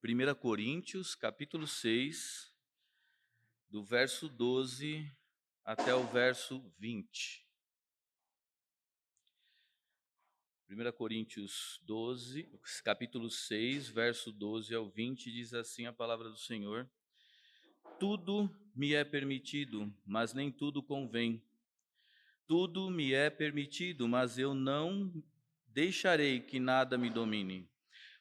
1 Coríntios, capítulo 6, do verso 12 até o verso 20. 1 Coríntios 12, capítulo 6, verso 12 ao 20, diz assim a palavra do Senhor: Tudo me é permitido, mas nem tudo convém. Tudo me é permitido, mas eu não deixarei que nada me domine.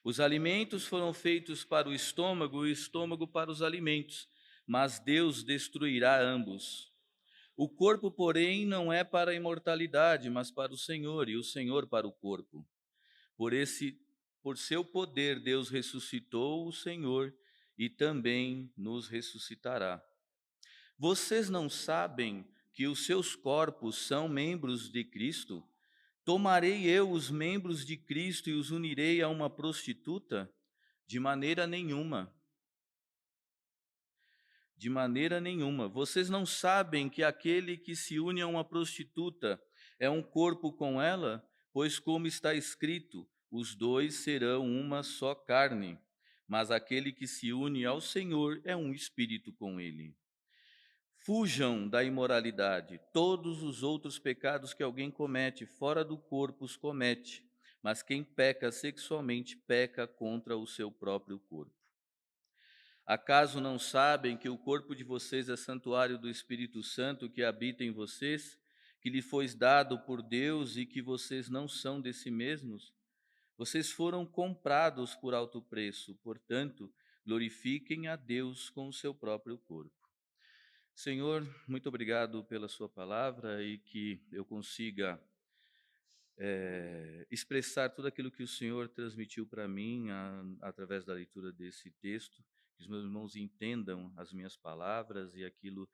Os alimentos foram feitos para o estômago e o estômago para os alimentos, mas Deus destruirá ambos. O corpo, porém, não é para a imortalidade, mas para o Senhor, e o Senhor para o corpo. Por seu poder, Deus ressuscitou o Senhor e também nos ressuscitará. Vocês não sabem que os seus corpos são membros de Cristo? Tomarei eu os membros de Cristo e os unirei a uma prostituta? De maneira nenhuma. De maneira nenhuma. Vocês não sabem que aquele que se une a uma prostituta é um corpo com ela? Pois, como está escrito, os dois serão uma só carne. Mas aquele que se une ao Senhor é um espírito com ele. Fujam da imoralidade. Todos os outros pecados que alguém comete fora do corpo os comete, mas quem peca sexualmente peca contra o seu próprio corpo. Acaso não sabem que o corpo de vocês é santuário do Espírito Santo que habita em vocês, que lhe foi dado por Deus e que vocês não são de si mesmos? Vocês foram comprados por alto preço, portanto, glorifiquem a Deus com o seu próprio corpo. Senhor, muito obrigado pela sua palavra e que eu consiga expressar tudo aquilo que o Senhor transmitiu para mim através da leitura desse texto, que os meus irmãos entendam as minhas palavras e aquilo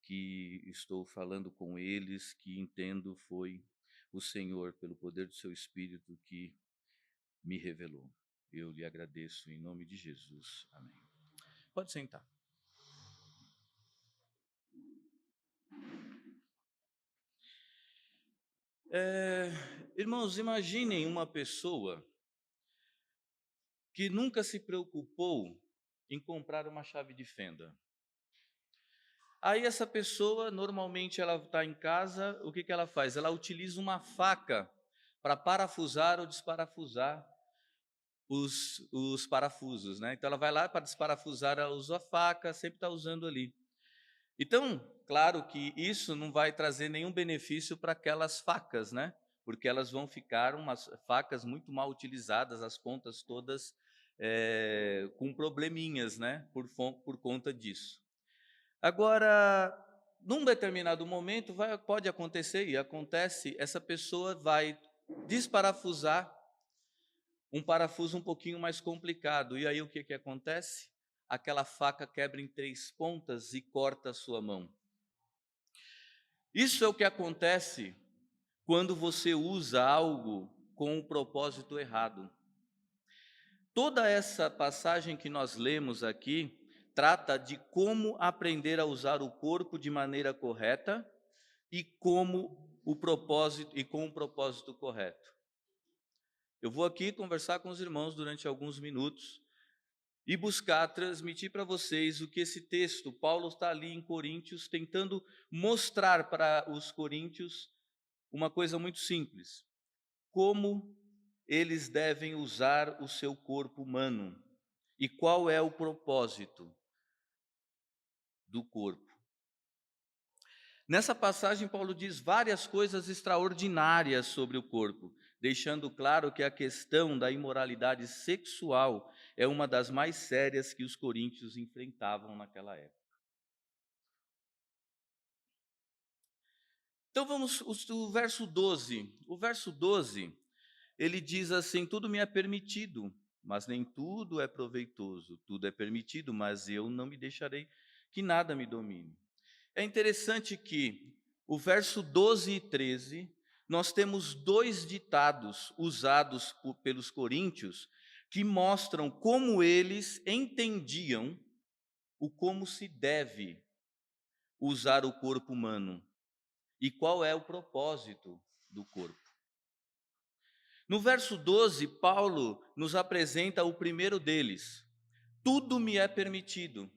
que estou falando com eles, que entendo foi o Senhor, pelo poder do seu Espírito, que me revelou. Eu lhe agradeço em nome de Jesus. Amém. Pode sentar. Irmãos, imaginem uma pessoa que nunca se preocupou em comprar uma chave de fenda. Aí essa pessoa, normalmente ela está em casa, o que ela faz? Ela utiliza uma faca para parafusar ou desparafusar os parafusos, né? Então ela vai lá para desparafusar, ela usa a faca, sempre está usando ali. Então, claro que isso não vai trazer nenhum benefício para aquelas facas, né? Porque elas vão ficar umas facas muito mal utilizadas, as pontas todas com probleminhas, né? Por conta disso. Agora, num determinado momento, pode acontecer, e acontece, essa pessoa vai desparafusar um parafuso um pouquinho mais complicado. E aí o que acontece? Aquela faca quebra em 3 pontas e corta a sua mão. Isso é o que acontece quando você usa algo com o propósito errado. Toda essa passagem que nós lemos aqui trata de como aprender a usar o corpo de maneira correta e com o propósito correto. Eu vou aqui conversar com os irmãos durante alguns minutos e buscar transmitir para vocês o que esse texto, Paulo está ali em Coríntios, tentando mostrar para os coríntios uma coisa muito simples: como eles devem usar o seu corpo humano e qual é o propósito do corpo. Nessa passagem, Paulo diz várias coisas extraordinárias sobre o corpo, deixando claro que a questão da imoralidade sexual é uma das mais sérias que os coríntios enfrentavam naquela época. Então vamos o verso 12. O verso 12, ele diz assim: tudo me é permitido, mas nem tudo é proveitoso. Tudo é permitido, mas eu não me deixarei que nada me domine. É interessante que o verso 12 e 13, nós temos 2 ditados usados pelos coríntios que mostram como eles entendiam como se deve usar o corpo humano e qual é o propósito do corpo. No verso 12, Paulo nos apresenta o primeiro deles, tudo me é permitido.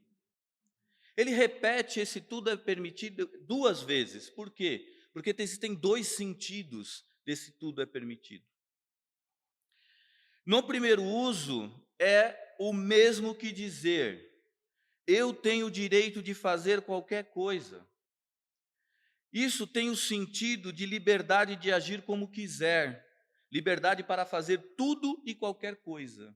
Ele repete esse tudo é permitido duas vezes. Por quê? Porque existem dois sentidos desse tudo é permitido. No primeiro uso, é o mesmo que dizer: eu tenho o direito de fazer qualquer coisa. Isso tem o sentido de liberdade de agir como quiser, liberdade para fazer tudo e qualquer coisa.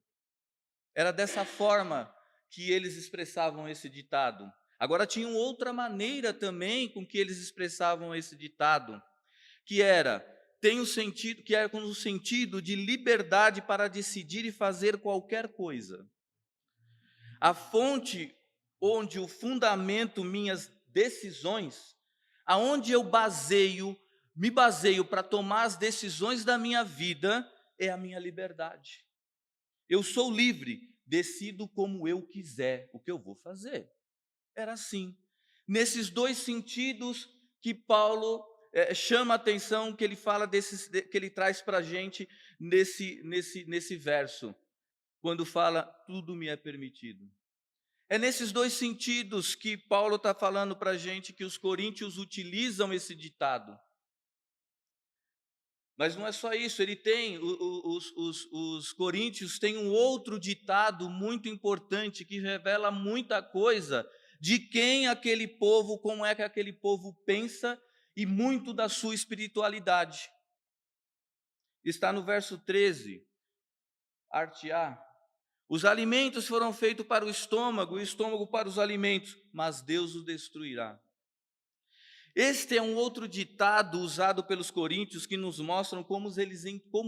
Era dessa forma que eles expressavam esse ditado. Agora, tinham outra maneira também com que eles expressavam esse ditado, que era, tem o sentido, que era com o sentido de liberdade para decidir e fazer qualquer coisa. A fonte onde eu fundamento minhas decisões, aonde eu me baseio para tomar as decisões da minha vida, é a minha liberdade. Eu sou livre, decido como eu quiser o que eu vou fazer. Era assim. Nesses dois sentidos que Paulo chama a atenção, que ele fala que ele traz para a gente nesse verso, quando fala tudo me é permitido. É nesses dois sentidos que Paulo está falando para a gente que os coríntios utilizam esse ditado. Mas não é só isso, ele tem, os coríntios têm um outro ditado muito importante que revela muita coisa de quem aquele povo, como é que aquele povo pensa e muito da sua espiritualidade. Está no verso 13, arte A. Os alimentos foram feitos para o estômago para os alimentos, mas Deus os destruirá. Este é um outro ditado usado pelos coríntios que nos mostram como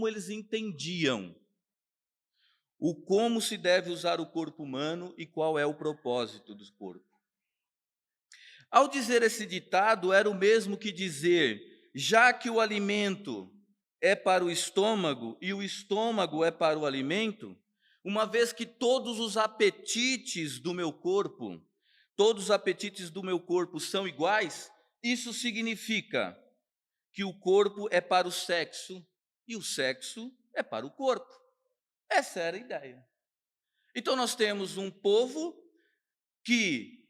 eles entendiam o como se deve usar o corpo humano e qual é o propósito do corpo. Ao dizer esse ditado, era o mesmo que dizer, já que o alimento é para o estômago e o estômago é para o alimento, uma vez que todos os apetites do meu corpo, todos os apetites do meu corpo são iguais, isso significa que o corpo é para o sexo e o sexo é para o corpo. Essa era a ideia. Então nós temos um povo que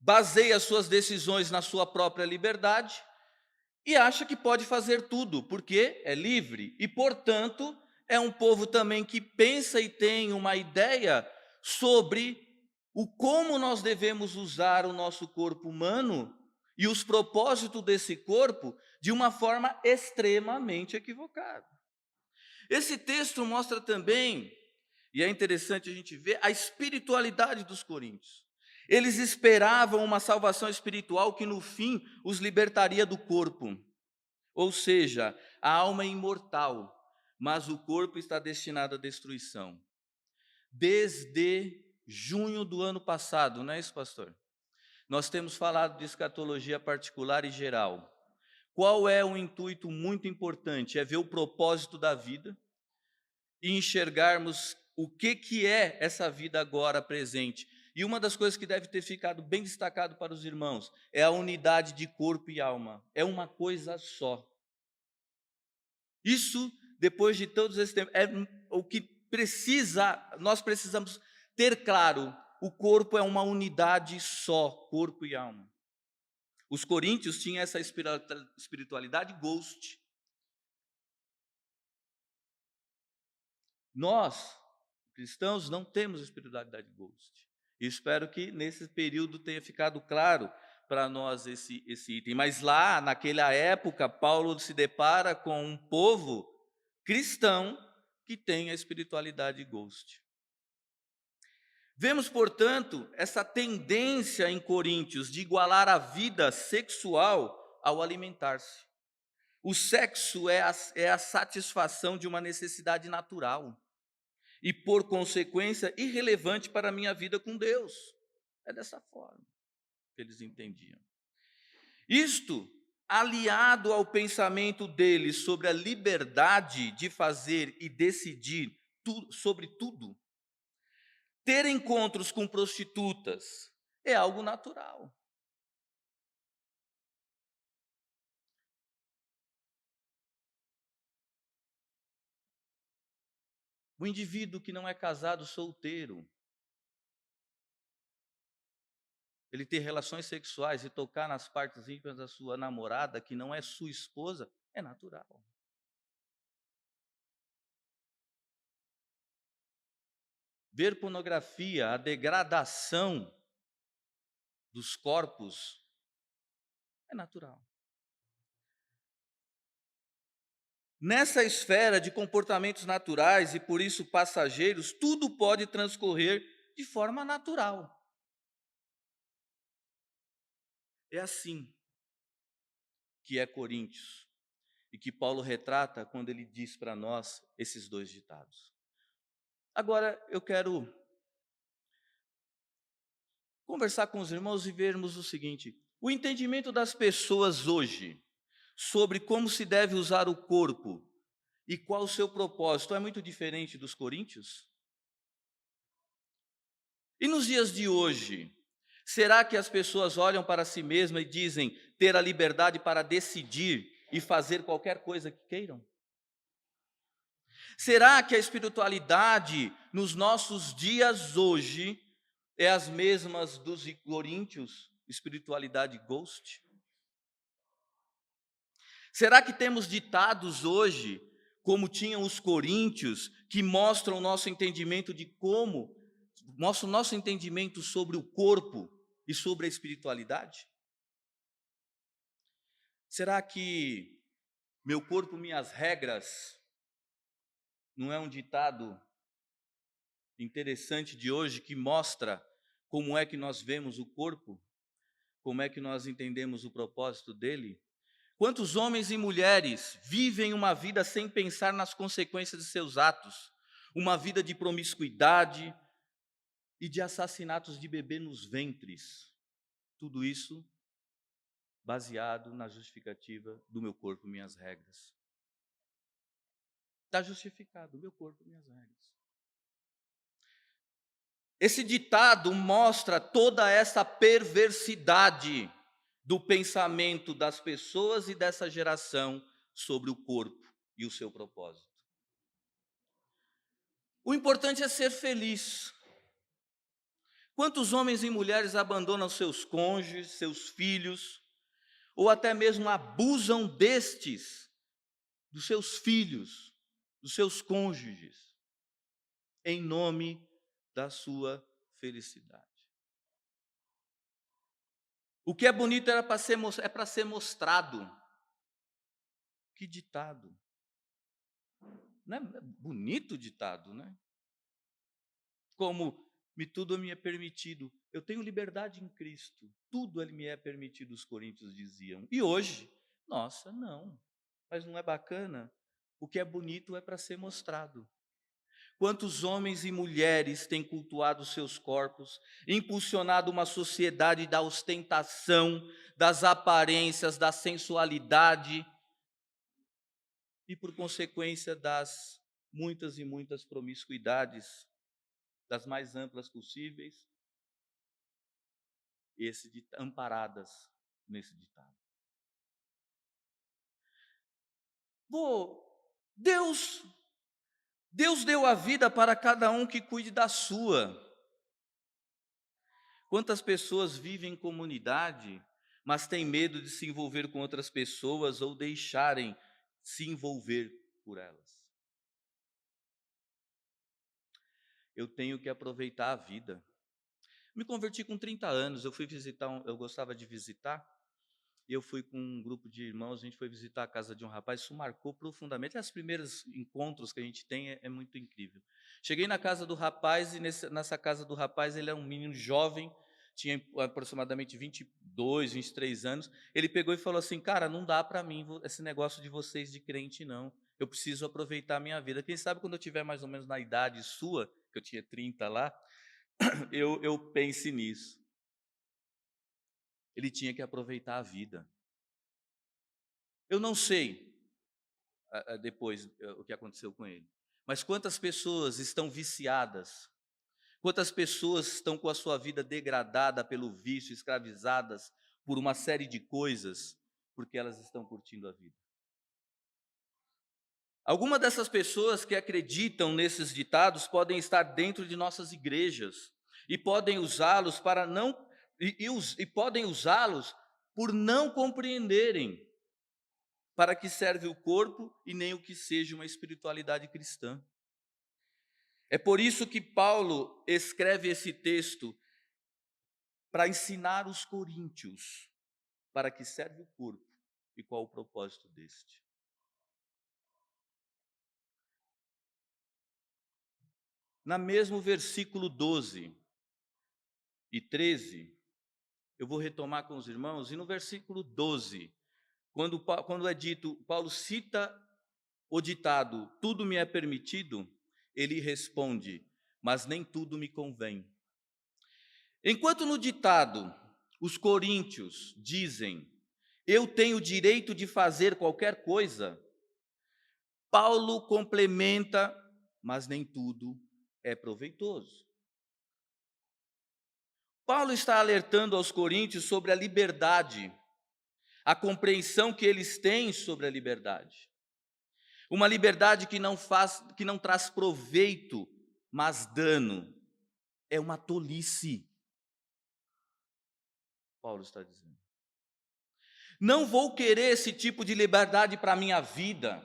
baseia suas decisões na sua própria liberdade e acha que pode fazer tudo, porque é livre. E, portanto, é um povo também que pensa e tem uma ideia sobre o como nós devemos usar o nosso corpo humano e os propósitos desse corpo de uma forma extremamente equivocada. Esse texto mostra também, e é interessante a gente ver, a espiritualidade dos coríntios. Eles esperavam uma salvação espiritual que no fim os libertaria do corpo. Ou seja, a alma é imortal, mas o corpo está destinado à destruição. Desde junho do ano passado, não é isso, pastor? Nós temos falado de escatologia particular e geral. Qual é o intuito muito importante? É ver o propósito da vida e enxergarmos o que é essa vida agora presente. E uma das coisas que deve ter ficado bem destacado para os irmãos é a unidade de corpo e alma. É uma coisa só. Isso, depois de todos esses tempos, é o que nós precisamos ter claro. O corpo é uma unidade só, corpo e alma. Os coríntios tinham essa espiritualidade ghost. Nós, cristãos, não temos espiritualidade ghost. E espero que nesse período tenha ficado claro para nós esse item. Mas lá, naquela época, Paulo se depara com um povo cristão que tem a espiritualidade ghost. Vemos, portanto, essa tendência em Coríntios de igualar a vida sexual ao alimentar-se. O sexo é a satisfação de uma necessidade natural e, por consequência, irrelevante para a minha vida com Deus. É dessa forma que eles entendiam. Isto, aliado ao pensamento deles sobre a liberdade de fazer e decidir sobre tudo, ter encontros com prostitutas é algo natural. O indivíduo que não é casado, solteiro, ele ter relações sexuais e tocar nas partes íntimas da sua namorada, que não é sua esposa, é natural. Ver pornografia, a degradação dos corpos, é natural. Nessa esfera de comportamentos naturais e por isso passageiros, tudo pode transcorrer de forma natural. É assim que é Coríntios e que Paulo retrata quando ele diz para nós esses dois ditados. Agora eu quero conversar com os irmãos e vermos o seguinte: o entendimento das pessoas hoje sobre como se deve usar o corpo e qual o seu propósito é muito diferente dos coríntios? E nos dias de hoje, será que as pessoas olham para si mesmas e dizem ter a liberdade para decidir e fazer qualquer coisa que queiram? Será que a espiritualidade nos nossos dias hoje é as mesmas dos coríntios, espiritualidade ghost? Será que temos ditados hoje, como tinham os coríntios, que mostram o nosso entendimento de como, mostram o nosso entendimento sobre o corpo e sobre a espiritualidade? Será que meu corpo, minhas regras, não é um ditado interessante de hoje que mostra como é que nós vemos o corpo? Como é que nós entendemos o propósito dele? Quantos homens e mulheres vivem uma vida sem pensar nas consequências de seus atos? Uma vida de promiscuidade e de assassinatos de bebê nos ventres. Tudo isso baseado na justificativa do meu corpo, minhas regras. Está justificado, o meu corpo, minhas regras. Esse ditado mostra toda essa perversidade do pensamento das pessoas e dessa geração sobre o corpo e o seu propósito. O importante é ser feliz. Quantos homens e mulheres abandonam seus cônjuges, seus filhos, ou até mesmo abusam destes, dos seus filhos, dos seus cônjuges, em nome da sua felicidade? O que é bonito é para ser mostrado. Que ditado. Não é bonito o ditado, né? Como tudo me é permitido. Eu tenho liberdade em Cristo. Tudo me é permitido, os coríntios diziam. E hoje, nossa, não. Mas não é bacana? O que é bonito é para ser mostrado. Quantos homens e mulheres têm cultuado seus corpos, impulsionado uma sociedade da ostentação, das aparências, da sensualidade e, por consequência, das muitas e muitas promiscuidades, das mais amplas possíveis, amparadas nesse ditado. Deus deu a vida para cada um que cuide da sua. Quantas pessoas vivem em comunidade, mas têm medo de se envolver com outras pessoas ou deixarem se envolver por elas? Eu tenho que aproveitar a vida. Me converti com 30 anos, eu fui visitar, eu gostava de visitar, e eu fui com um grupo de irmãos, a gente foi visitar a casa de um rapaz, isso marcou profundamente. Os primeiros encontros que a gente tem é muito incrível. Cheguei na casa do rapaz, e nessa casa do rapaz, ele é um menino jovem, tinha aproximadamente 22, 23 anos. Ele pegou e falou assim: cara, não dá para mim esse negócio de vocês de crente, não. Eu preciso aproveitar a minha vida. Quem sabe quando eu tiver mais ou menos na idade sua, que eu tinha 30 lá, eu pense nisso. Ele tinha que aproveitar a vida. Eu não sei depois o que aconteceu com ele, mas quantas pessoas estão viciadas, quantas pessoas estão com a sua vida degradada pelo vício, escravizadas por uma série de coisas, porque elas estão curtindo a vida. Algumas dessas pessoas que acreditam nesses ditados podem estar dentro de nossas igrejas e podem usá-los para não e podem usá-los por não compreenderem para que serve o corpo e nem o que seja uma espiritualidade cristã. É por isso que Paulo escreve esse texto para ensinar os coríntios para que serve o corpo e qual o propósito deste. Na mesmo versículo 12 e 13, eu vou retomar com os irmãos, e no versículo 12, quando é dito, Paulo cita o ditado, tudo me é permitido, ele responde, mas nem tudo me convém. Enquanto no ditado, os coríntios dizem, eu tenho direito de fazer qualquer coisa, Paulo complementa, mas nem tudo é proveitoso. Paulo está alertando aos coríntios sobre a liberdade, a compreensão que eles têm sobre a liberdade. Uma liberdade que não traz proveito, mas dano. É uma tolice. Paulo está dizendo. Não vou querer esse tipo de liberdade para a minha vida.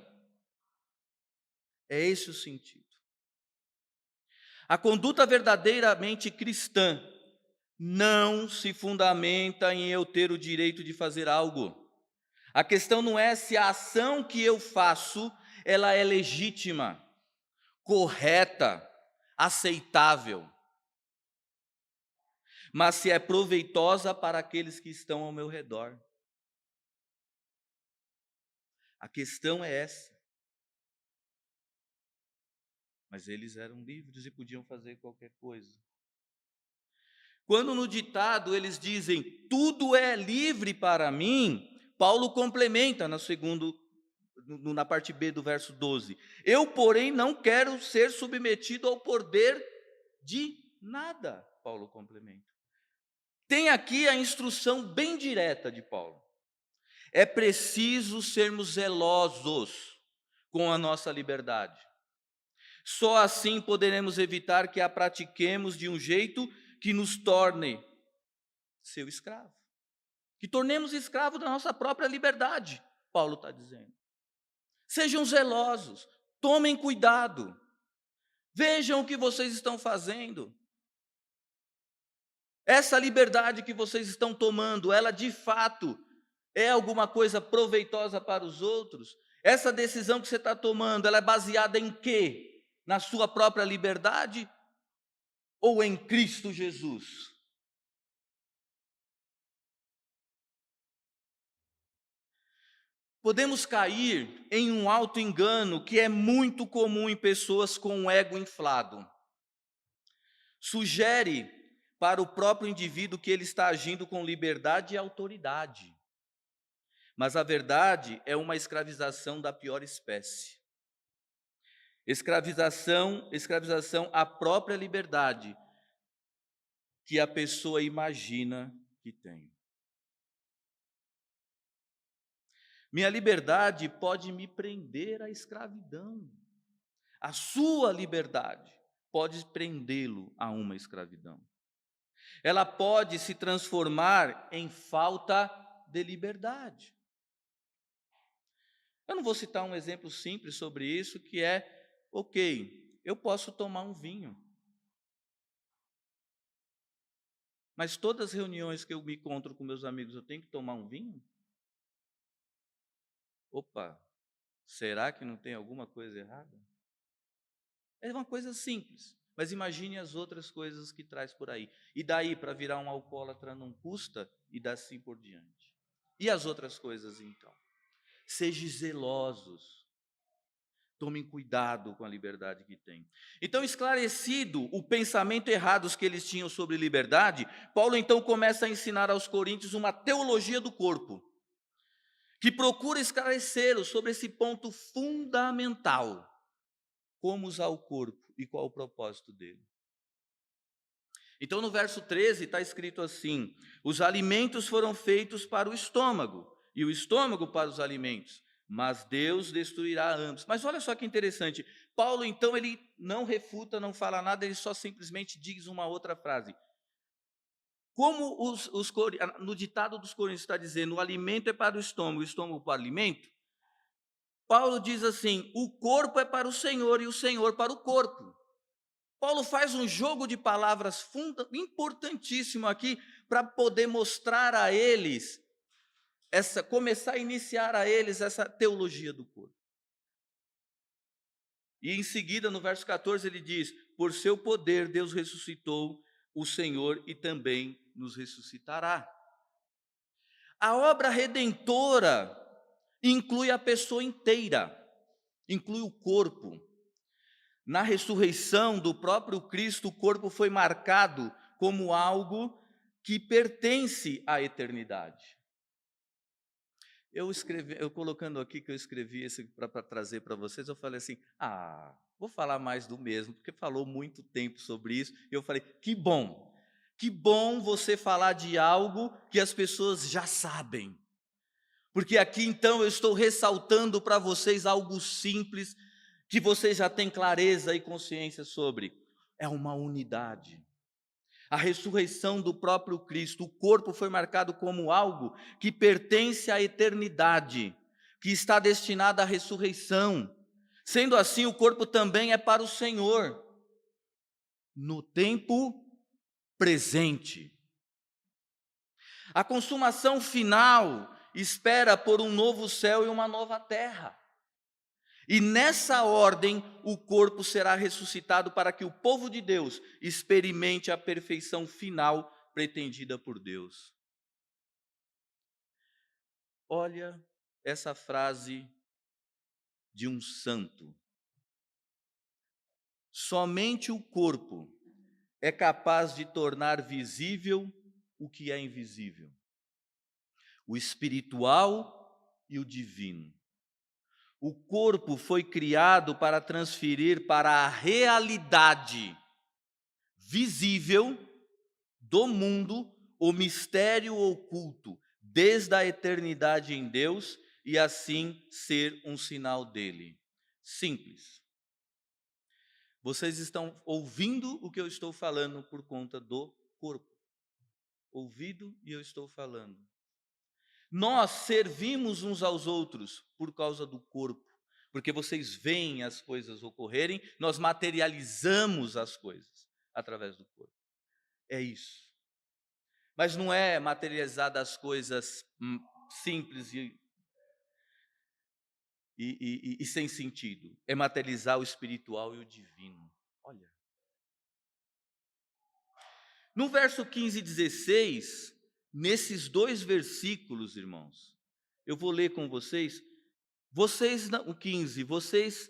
É esse o sentido. A conduta verdadeiramente cristã não se fundamenta em eu ter o direito de fazer algo. A questão não é se a ação que eu faço, ela é legítima, correta, aceitável, mas se é proveitosa para aqueles que estão ao meu redor. A questão é essa. Mas eles eram livres e podiam fazer qualquer coisa. Quando no ditado eles dizem, tudo é livre para mim, Paulo complementa na parte B do verso 12. Eu, porém, não quero ser submetido ao poder de nada, Paulo complementa. Tem aqui a instrução bem direta de Paulo. É preciso sermos zelosos com a nossa liberdade. Só assim poderemos evitar que a pratiquemos de um jeito que nos torne seu escravo. Que tornemos escravo da nossa própria liberdade, Paulo está dizendo. Sejam zelosos, tomem cuidado, vejam o que vocês estão fazendo. Essa liberdade que vocês estão tomando, ela de fato é alguma coisa proveitosa para os outros? Essa decisão que você está tomando, ela é baseada em quê? Na sua própria liberdade ou em Cristo Jesus? Podemos cair em um auto-engano que é muito comum em pessoas com o ego inflado. Sugere para o próprio indivíduo que ele está agindo com liberdade e autoridade. Mas a verdade é uma escravização da pior espécie. Escravização à própria liberdade que a pessoa imagina que tem. Minha liberdade pode me prender à escravidão. A sua liberdade pode prendê-lo a uma escravidão. Ela pode se transformar em falta de liberdade. Eu não vou citar um exemplo simples sobre isso, que é, ok, eu posso tomar um vinho. Mas todas as reuniões que eu me encontro com meus amigos, eu tenho que tomar um vinho? Opa, será que não tem alguma coisa errada? É uma coisa simples, mas imagine as outras coisas que traz por aí. E daí para virar um alcoólatra não custa e assim por diante. E as outras coisas então? Sejam zelosos. Tomem cuidado com a liberdade que têm. Então, esclarecido o pensamento errado que eles tinham sobre liberdade, Paulo então começa a ensinar aos coríntios uma teologia do corpo, que procura esclarecê-los sobre esse ponto fundamental: como usar o corpo e qual o propósito dele. Então, no verso 13 está escrito assim: os alimentos foram feitos para o estômago, e o estômago para os alimentos, mas Deus destruirá ambos. Mas olha só que interessante, Paulo então ele não refuta, não fala nada, ele só simplesmente diz uma outra frase: Como no ditado dos Coríntios está dizendo, o alimento é para o estômago para o alimento, Paulo diz assim, o corpo é para o Senhor e o Senhor para o corpo. Paulo faz um jogo de palavras importantíssimo aqui para poder mostrar a eles, começar a iniciar a eles essa teologia do corpo. E em seguida, no verso 14, ele diz, por seu poder Deus ressuscitou o Senhor e também nos ressuscitará. A obra redentora inclui a pessoa inteira, inclui o corpo. Na ressurreição do próprio Cristo, o corpo foi marcado como algo que pertence à eternidade. Eu colocando aqui que eu escrevi esse para trazer para vocês, eu falei assim, vou falar mais do mesmo, porque falou muito tempo sobre isso, e eu falei, que bom você falar de algo que as pessoas já sabem, porque aqui então eu estou ressaltando para vocês algo simples, que vocês já têm clareza e consciência sobre, é uma unidade. A ressurreição do próprio Cristo, o corpo foi marcado como algo que pertence à eternidade, que está destinado à ressurreição. Sendo assim, o corpo também é para o Senhor, no tempo presente. A consumação final espera por um novo céu e uma nova terra. E nessa ordem, o corpo será ressuscitado para que o povo de Deus experimente a perfeição final pretendida por Deus. Olha essa frase de um santo. Somente o corpo é capaz de tornar visível o que é invisível, o espiritual e o divino. O corpo foi criado para transferir para a realidade visível do mundo o mistério oculto desde a eternidade em Deus e assim ser um sinal dele. Simples. Vocês estão ouvindo o que eu estou falando por conta do corpo. Ouvido e eu estou falando. Nós servimos uns aos outros por causa do corpo, porque vocês veem as coisas ocorrerem, nós materializamos as coisas através do corpo. É isso. Mas não é materializar das coisas simples e sem sentido. É materializar o espiritual e o divino. Olha. No verso 15 e 16, nesses dois versículos, irmãos, eu vou ler com vocês. O 15, vocês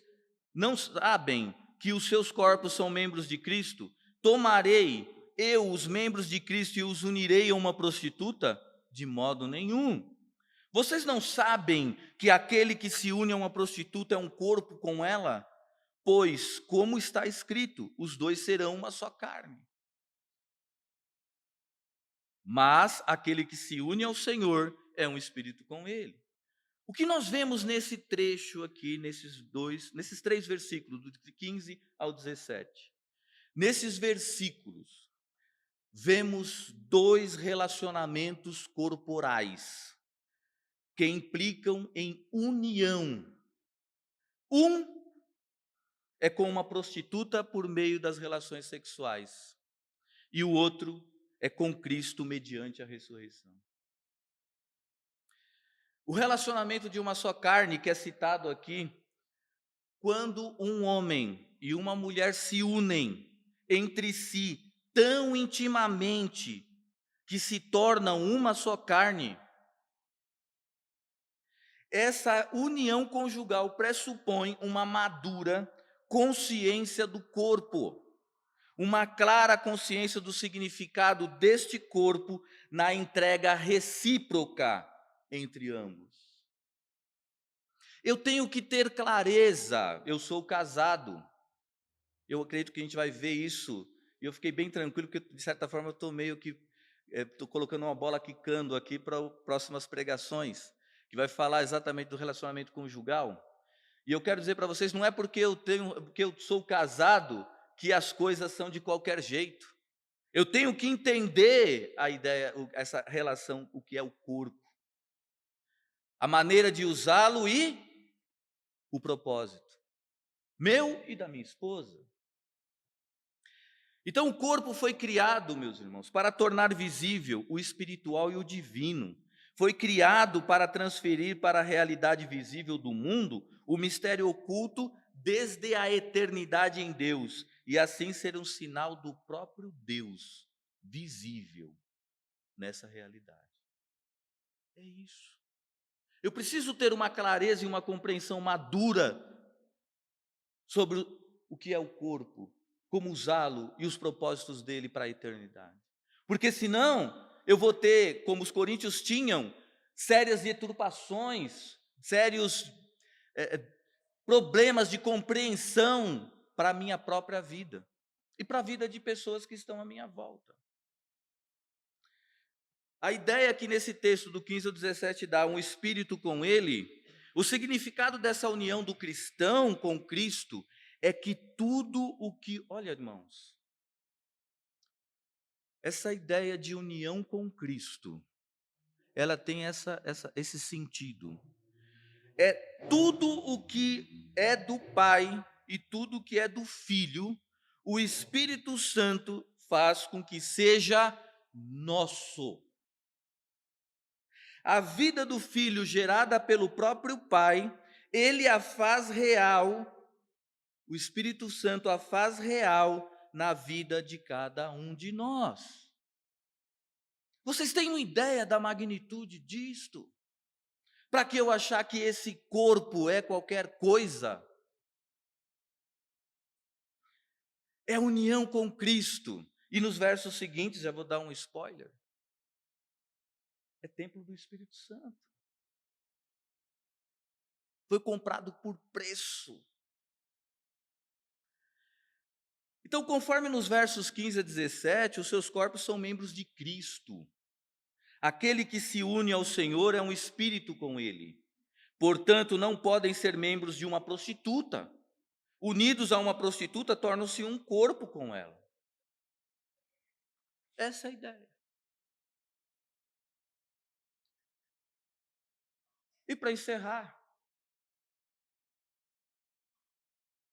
não sabem que os seus corpos são membros de Cristo? Tomarei eu os membros de Cristo e os unirei a uma prostituta? De modo nenhum. Vocês não sabem que aquele que se une a uma prostituta é um corpo com ela? Pois, como está escrito, os dois serão uma só carne. Mas aquele que se une ao Senhor é um espírito com ele. O que nós vemos nesse trecho aqui, nesses três versículos, do 15 ao 17? Nesses versículos, vemos dois relacionamentos corporais que implicam em união. Um é com uma prostituta por meio das relações sexuais, e o outro é com Cristo mediante a ressurreição. O relacionamento de uma só carne, que é citado aqui, quando um homem e uma mulher se unem entre si tão intimamente que se tornam uma só carne, essa união conjugal pressupõe uma madura consciência do corpo, uma clara consciência do significado deste corpo na entrega recíproca entre ambos. Eu tenho que ter clareza, eu sou casado, eu acredito que a gente vai ver isso, e eu fiquei bem tranquilo, porque de certa forma eu estou meio que, estou colocando uma bola quicando aqui para próximas pregações, que vai falar exatamente do relacionamento conjugal, e eu quero dizer para vocês, não é porque eu sou casado, que as coisas são de qualquer jeito. Eu tenho que entender a ideia, essa relação, o que é o corpo, a maneira de usá-lo e o propósito, meu e da minha esposa. Então, o corpo foi criado, meus irmãos, para tornar visível o espiritual e o divino. Foi criado para transferir para a realidade visível do mundo o mistério oculto desde a eternidade em Deus, e assim ser um sinal do próprio Deus visível nessa realidade. É isso. Eu preciso ter uma clareza e uma compreensão madura sobre o que é o corpo, como usá-lo e os propósitos dele para a eternidade. Porque senão eu vou ter, como os coríntios tinham, sérias deturpações, sérios problemas de compreensão para a minha própria vida e para a vida de pessoas que estão à minha volta. A ideia que nesse texto do 15 ao 17 dá um espírito com ele, o significado dessa união do cristão com Cristo é que tudo o que, olha, irmãos, essa ideia de união com Cristo, ela tem esse sentido. É tudo o que é do Pai e tudo o que é do Filho, o Espírito Santo faz com que seja nosso. A vida do Filho gerada pelo próprio Pai, ele a faz real, o Espírito Santo a faz real na vida de cada um de nós. Vocês têm uma ideia da magnitude disto? Para que eu achar que esse corpo é qualquer coisa? É união com Cristo. E nos versos seguintes, já vou dar um spoiler, é templo do Espírito Santo. Foi comprado por preço. Então, conforme nos versos 15 a 17, os seus corpos são membros de Cristo. Aquele que se une ao Senhor é um espírito com ele. Portanto, não podem ser membros de uma prostituta. Unidos a uma prostituta, tornam-se um corpo com ela. Essa é a ideia. E para encerrar,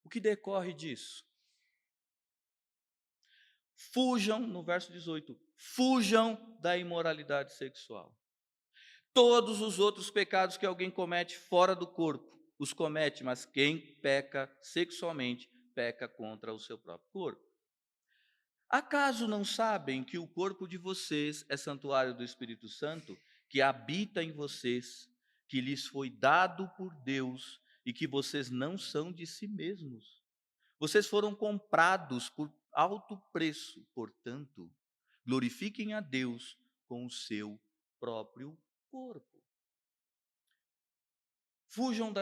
o que decorre disso? Fujam, no verso 18, fujam da imoralidade sexual. Todos os outros pecados que alguém comete fora do corpo, os comete, mas quem peca sexualmente, peca contra o seu próprio corpo. Acaso não sabem que o corpo de vocês é santuário do Espírito Santo, que habita em vocês, que lhes foi dado por Deus e que vocês não são de si mesmos? Vocês foram comprados por alto preço, portanto, glorifiquem a Deus com o seu próprio corpo. Fujam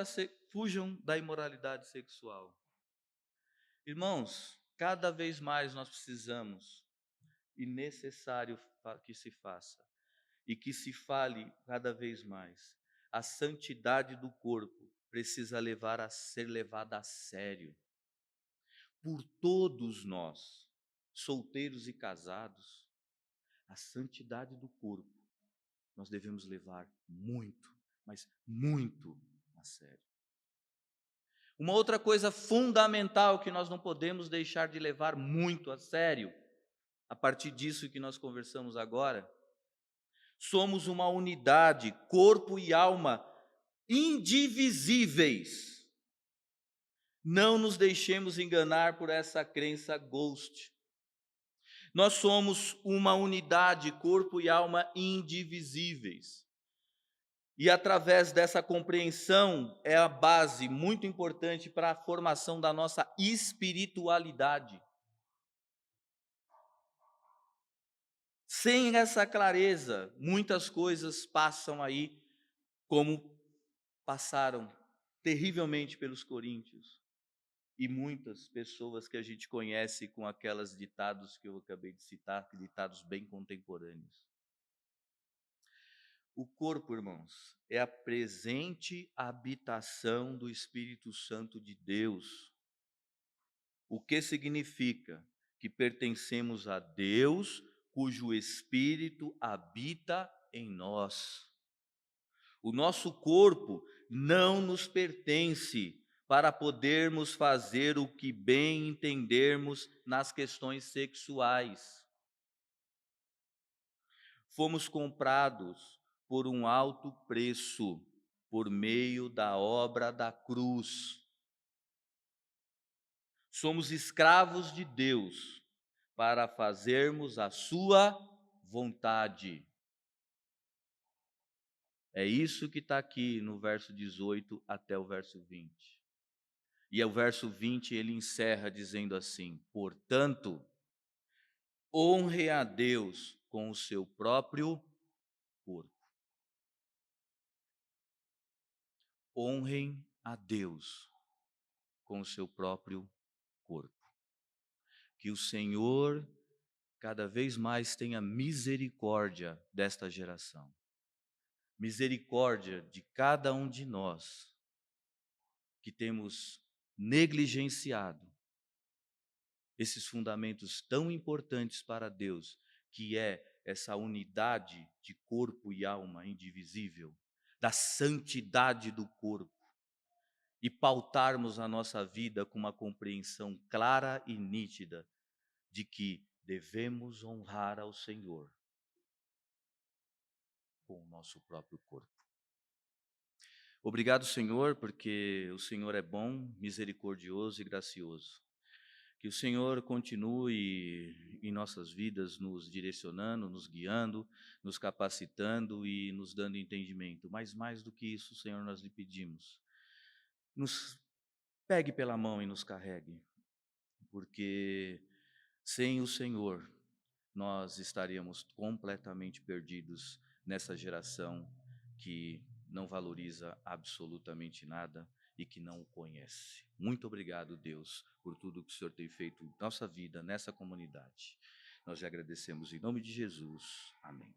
da imoralidade sexual. Irmãos, cada vez mais nós precisamos e necessário que se faça e que se fale cada vez mais. A santidade do corpo precisa ser levada a sério por todos nós, solteiros e casados. A santidade do corpo nós devemos levar muito, mas muito a sério. Uma outra coisa fundamental que nós não podemos deixar de levar muito a sério, a partir disso que nós conversamos agora, somos uma unidade, corpo e alma, indivisíveis. Não nos deixemos enganar por essa crença ghost. Nós somos uma unidade, corpo e alma indivisíveis. E através dessa compreensão é a base muito importante para a formação da nossa espiritualidade. Sem essa clareza, muitas coisas passam aí, como passaram terrivelmente pelos coríntios, e muitas pessoas que a gente conhece com aquelas ditados que eu acabei de citar, ditados bem contemporâneos. O corpo, irmãos, é a presente habitação do Espírito Santo de Deus. O que significa que pertencemos a Deus, cujo Espírito habita em nós. O nosso corpo não nos pertence para podermos fazer o que bem entendermos nas questões sexuais. Fomos comprados por um alto preço, por meio da obra da cruz. Somos escravos de Deus para fazermos a sua vontade. É isso que está aqui no verso 18 até o verso 20. E o verso 20 ele encerra dizendo assim: portanto, honre a Deus com o seu próprio corpo. Honrem a Deus com o seu próprio corpo. Que o Senhor cada vez mais tenha misericórdia desta geração. Misericórdia de cada um de nós que temos negligenciado esses fundamentos tão importantes para Deus, que é essa unidade de corpo e alma indivisível, da santidade do corpo, e pautarmos a nossa vida com uma compreensão clara e nítida de que devemos honrar ao Senhor com o nosso próprio corpo. Obrigado, Senhor, porque o Senhor é bom, misericordioso e gracioso. Que o Senhor continue em nossas vidas nos direcionando, nos guiando, nos capacitando e nos dando entendimento. Mas mais do que isso, Senhor, nós lhe pedimos. Nos pegue pela mão e nos carregue, porque sem o Senhor nós estaríamos completamente perdidos nessa geração que não valoriza absolutamente nada e que não o conhece. Muito obrigado, Deus, por tudo que o Senhor tem feito em nossa vida, nessa comunidade. Nós lhe agradecemos em nome de Jesus. Amém.